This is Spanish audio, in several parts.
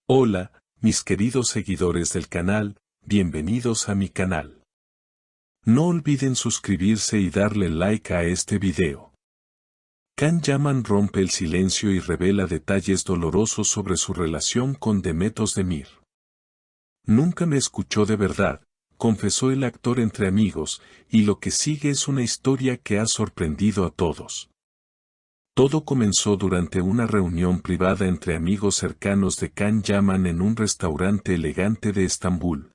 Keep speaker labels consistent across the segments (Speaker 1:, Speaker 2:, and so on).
Speaker 1: Hola, mis queridos seguidores del canal, bienvenidos a mi canal. No olviden suscribirse y darle like a este video. Can Yaman rompe el silencio y revela detalles dolorosos sobre su relación con Demet Özdemir. Nunca me escuchó de verdad, confesó el actor entre amigos, y lo que sigue es una historia que ha sorprendido a todos. Todo comenzó durante una reunión privada entre amigos cercanos de Can Yaman en un restaurante elegante de Estambul.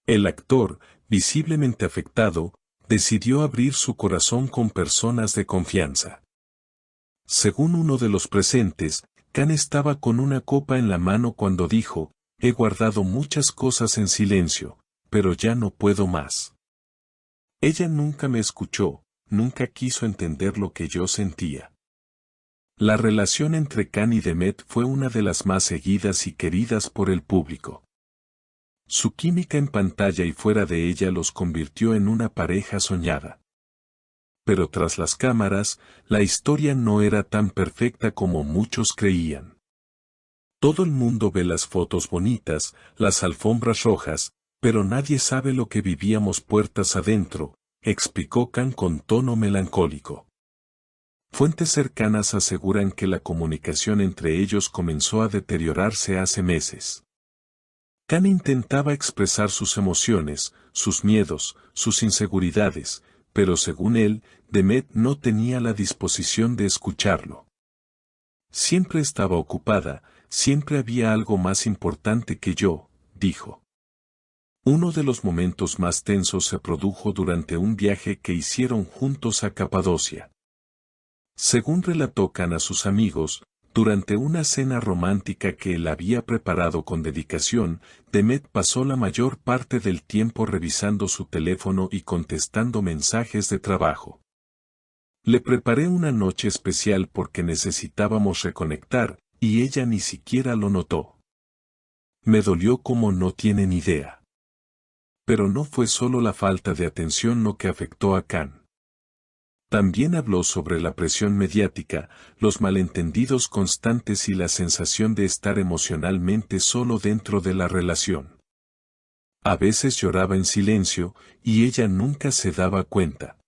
Speaker 1: El actor, visiblemente afectado, decidió abrir su corazón con personas de confianza. Según uno de los presentes, Can estaba con una copa en la mano cuando dijo: «He guardado muchas cosas en silencio, pero ya no puedo más». Ella nunca me escuchó, nunca quiso entender lo que yo sentía. La relación entre Can y Demet fue una de las más seguidas y queridas por el público. Su química en pantalla y fuera de ella los convirtió en una pareja soñada. Pero tras las cámaras, la historia no era tan perfecta como muchos creían. Todo el mundo ve las fotos bonitas, las alfombras rojas, pero nadie sabe lo que vivíamos puertas adentro, explicó Can con tono melancólico. Fuentes cercanas aseguran que la comunicación entre ellos comenzó a deteriorarse hace meses. Can intentaba expresar sus emociones, sus miedos, sus inseguridades, pero según él, Demet no tenía la disposición de escucharlo. Siempre estaba ocupada, siempre había algo más importante que yo, dijo. Uno de los momentos más tensos se produjo durante un viaje que hicieron juntos a Capadocia. Según relató Can a sus amigos, durante una cena romántica que él había preparado con dedicación, Demet pasó la mayor parte del tiempo revisando su teléfono y contestando mensajes de trabajo. Le preparé una noche especial porque necesitábamos reconectar, y ella ni siquiera lo notó. Me dolió como no tienen idea. Pero no fue solo la falta de atención lo que afectó a Can. También habló sobre la presión mediática, los malentendidos constantes y la sensación de estar emocionalmente solo dentro de la relación. A veces lloraba en silencio, y ella nunca se daba cuenta.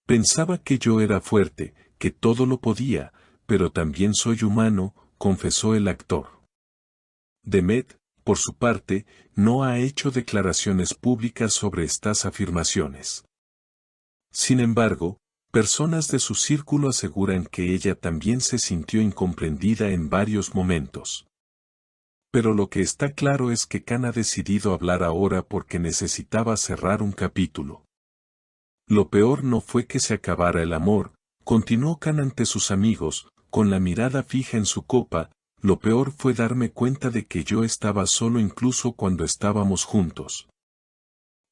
Speaker 1: Pensaba que yo era fuerte, que todo lo podía, pero también soy humano, confesó el actor. Demet, por su parte, no ha hecho declaraciones públicas sobre estas afirmaciones. Sin embargo, personas de su círculo aseguran que ella también se sintió incomprendida en varios momentos. Pero lo que está claro es que Can ha decidido hablar ahora porque necesitaba cerrar un capítulo. Lo peor no fue que se acabara el amor, continuó Can ante sus amigos, con la mirada fija en su copa, lo peor fue darme cuenta de que yo estaba solo incluso cuando estábamos juntos.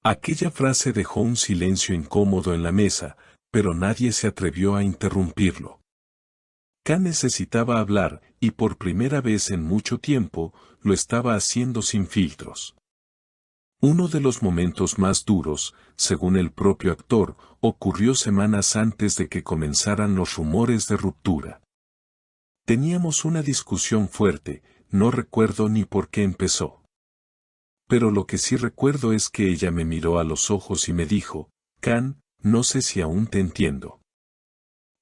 Speaker 1: Aquella frase dejó un silencio incómodo en la mesa, pero nadie se atrevió a interrumpirlo. Can necesitaba hablar, y por primera vez en mucho tiempo, lo estaba haciendo sin filtros. Uno de los momentos más duros, según el propio actor, ocurrió semanas antes de que comenzaran los rumores de ruptura. Teníamos una discusión fuerte, no recuerdo ni por qué empezó. Pero lo que sí recuerdo es que ella me miró a los ojos y me dijo: «Can, no sé si aún te entiendo».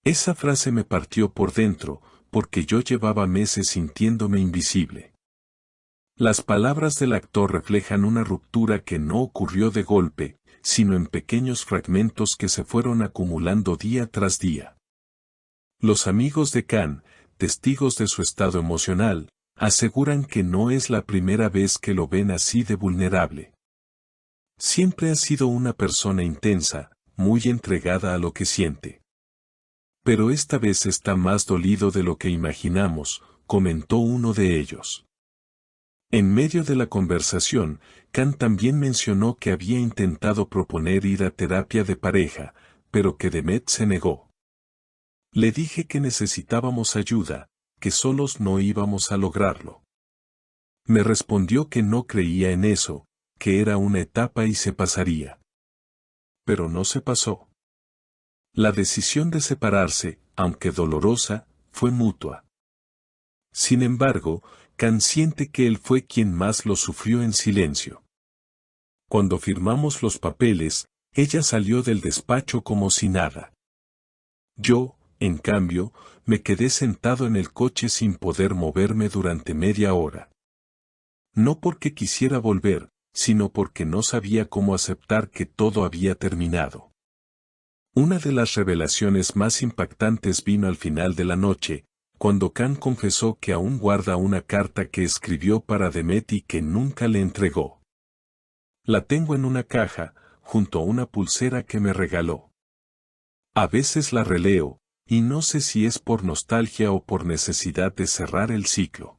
Speaker 1: Esa frase me partió por dentro, porque yo llevaba meses sintiéndome invisible. Las palabras del actor reflejan una ruptura que no ocurrió de golpe, sino en pequeños fragmentos que se fueron acumulando día tras día. Los amigos de Can, testigos de su estado emocional, aseguran que no es la primera vez que lo ven así de vulnerable. Siempre ha sido una persona intensa, muy entregada a lo que siente. Pero esta vez está más dolido de lo que imaginamos, comentó uno de ellos. En medio de la conversación, Can también mencionó que había intentado proponer ir a terapia de pareja, pero que Demet se negó. Le dije que necesitábamos ayuda, que solos no íbamos a lograrlo. Me respondió que no creía en eso, que era una etapa y se pasaría. Pero no se pasó. La decisión de separarse, aunque dolorosa, fue mutua. Sin embargo, Can siente que él fue quien más lo sufrió en silencio. Cuando firmamos los papeles, ella salió del despacho como si nada. Yo, en cambio, me quedé sentado en el coche sin poder moverme durante media hora. No porque quisiera volver, sino porque no sabía cómo aceptar que todo había terminado. Una de las revelaciones más impactantes vino al final de la noche, cuando Can confesó que aún guarda una carta que escribió para Demet y que nunca le entregó. La tengo en una caja, junto a una pulsera que me regaló. A veces la releo, y no sé si es por nostalgia o por necesidad de cerrar el ciclo.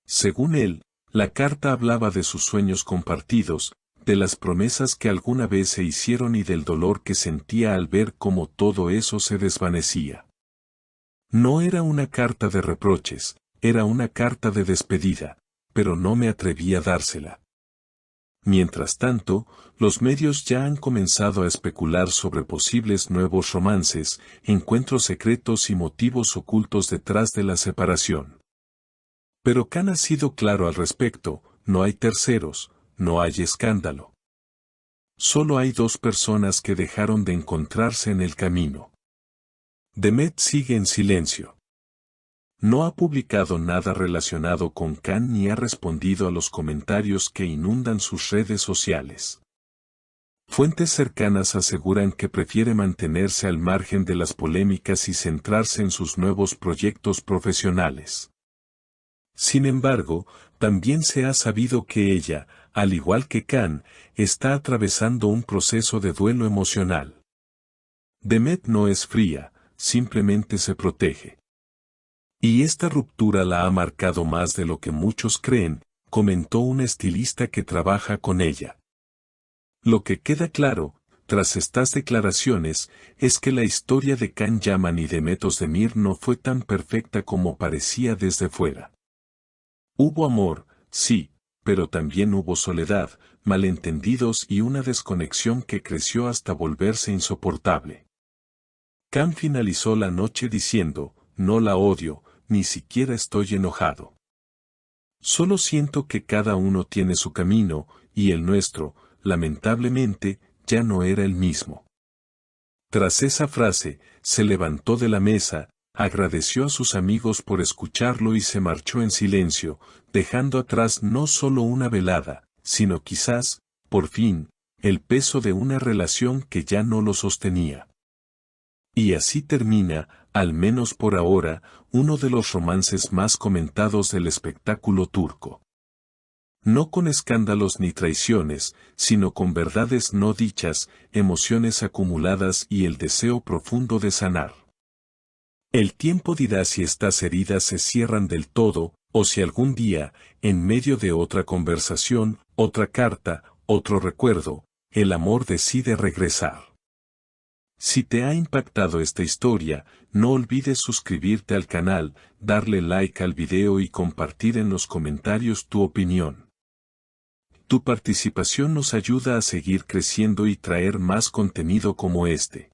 Speaker 1: Según él, la carta hablaba de sus sueños compartidos, de las promesas que alguna vez se hicieron y del dolor que sentía al ver cómo todo eso se desvanecía. No era una carta de reproches, era una carta de despedida, pero no me atreví a dársela. Mientras tanto, los medios ya han comenzado a especular sobre posibles nuevos romances, encuentros secretos y motivos ocultos detrás de la separación. Pero Can ha sido claro al respecto, no hay terceros, no hay escándalo. Solo hay dos personas que dejaron de encontrarse en el camino. Demet sigue en silencio. No ha publicado nada relacionado con Can ni ha respondido a los comentarios que inundan sus redes sociales. Fuentes cercanas aseguran que prefiere mantenerse al margen de las polémicas y centrarse en sus nuevos proyectos profesionales. Sin embargo, también se ha sabido que ella, al igual que Can, está atravesando un proceso de duelo emocional. Demet no es fría, simplemente se protege. Y esta ruptura la ha marcado más de lo que muchos creen, comentó una estilista que trabaja con ella. Lo que queda claro, tras estas declaraciones, es que la historia de Can Yaman y Demet Özdemir no fue tan perfecta como parecía desde fuera. Hubo amor, sí, pero también hubo soledad, malentendidos y una desconexión que creció hasta volverse insoportable. Can finalizó la noche diciendo, no la odio, ni siquiera estoy enojado. Solo siento que cada uno tiene su camino, y el nuestro, lamentablemente, ya no era el mismo. Tras esa frase, se levantó de la mesa, agradeció a sus amigos por escucharlo y se marchó en silencio, dejando atrás no solo una velada, sino quizás, por fin, el peso de una relación que ya no lo sostenía. Y así termina, al menos por ahora, uno de los romances más comentados del espectáculo turco. No con escándalos ni traiciones, sino con verdades no dichas, emociones acumuladas y el deseo profundo de sanar. El tiempo dirá si estas heridas se cierran del todo, o si algún día, en medio de otra conversación, otra carta, otro recuerdo, el amor decide regresar. Si te ha impactado esta historia, no olvides suscribirte al canal, darle like al video y compartir en los comentarios tu opinión. Tu participación nos ayuda a seguir creciendo y traer más contenido como este.